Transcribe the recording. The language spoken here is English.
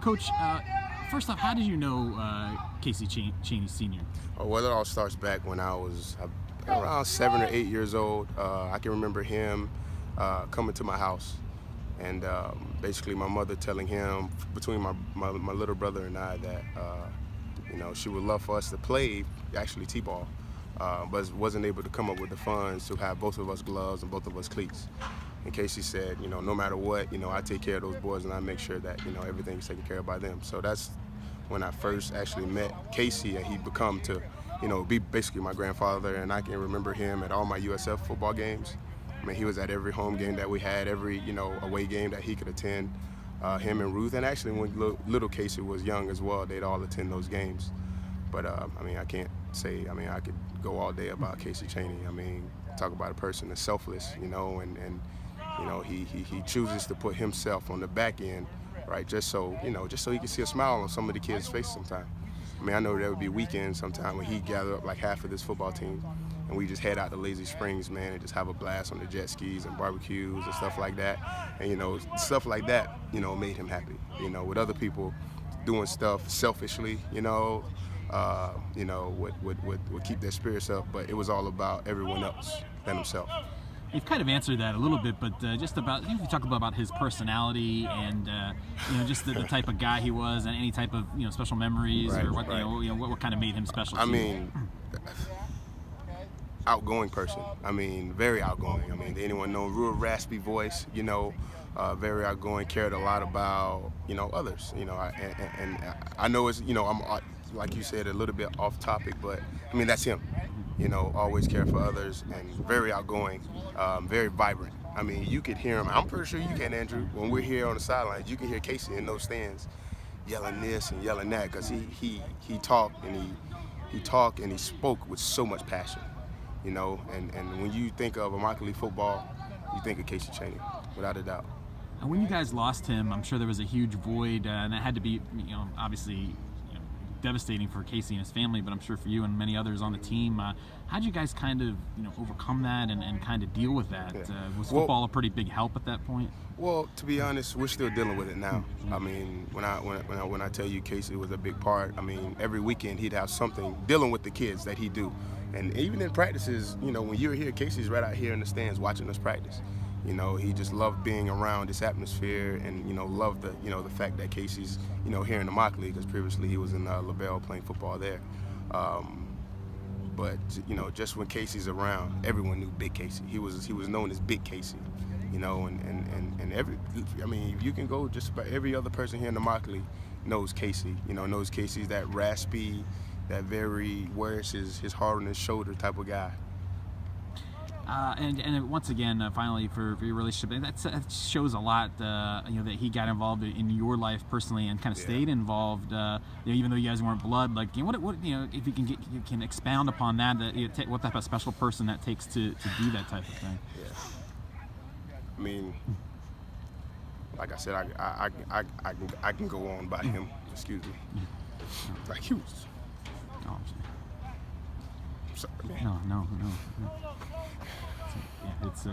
Coach, first off, how did you know Casey Chaney Sr.? Well, it all starts back when I was around 7 or 8 years old. I can remember him coming to my house, and basically my mother telling him, between my little brother and I, that she would love for us to play actually t-ball, but wasn't able to come up with the funds to have both of us gloves and both of us cleats. And Casey said, no matter what, I take care of those boys and I make sure that everything is taken care of by them. So that's when I first actually met Casey, and he become to be basically my grandfather. And I can remember him at all my USF football games. I mean, he was at every home game that we had, every away game that he could attend. Him and Ruth, and actually when little Casey was young as well, they'd all attend those games. But I mean, I can't say, I could go all day about Casey Chaney. I mean, talk about a person that's selfless, and he chooses to put himself on the back end, right? Just so he can see a smile on some of the kids' faces sometimes. I mean, I know there would be weekends sometime when he'd gather up like half of this football team, and we just head out to Lazy Springs, man, and just have a blast on the jet skis and barbecues and stuff like that. And stuff like that, made him happy. With other people doing stuff selfishly, would keep their spirits up, but it was all about everyone else than himself. You've kind of answered that a little bit, but just about, if you talk about his personality and just the type of guy he was, and any type of special memories, right, or what right. What kind of made him special. I mean, outgoing person. I mean, very outgoing. I mean, anyone know, real raspy voice. Very outgoing. Cared a lot about others. And I know it's I'm like you said, a little bit off topic, but I mean that's him. Always care for others, and very outgoing, very vibrant. I mean, you could hear him. I'm pretty sure you can, Andrew. When we're here on the sidelines, you can hear Casey in those stands yelling this and yelling that, because he talked and he spoke with so much passion. And when you think of Immokalee football, you think of Casey Chaney, without a doubt. And when you guys lost him, I'm sure there was a huge void, and that had to be, obviously, devastating for Casey and his family, but I'm sure for you and many others on the team. How'd you guys kind of, overcome that and kind of deal with that? Yeah. Was football a pretty big help at that point? Well, to be honest, we're still dealing with it now. I mean, when I tell you Casey was a big part, I mean, every weekend he'd have something dealing with the kids that he do. And even in practices, when you're here, Casey's right out here in the stands watching us practice. He just loved being around this atmosphere, and loved the fact that Casey's here in Immokalee, because previously he was in LaBelle playing football there. But just when Casey's around, everyone knew Big Casey. He was known as Big Casey. And you can go, just about every other person here in Immokalee knows Casey. Knows Casey's that raspy, that very wears his heart on his shoulder type of guy. And once again, finally, for your relationship, that shows a lot. That he got involved in your life personally and kind of stayed involved. Even though you guys weren't blood. Like, what if you can expound upon that. What type of special person that takes to do that type of thing. Yeah. I mean, like I said, I can go on by him. Excuse me. Like he was. Oh, I'm sorry, man. No. Yeah, it's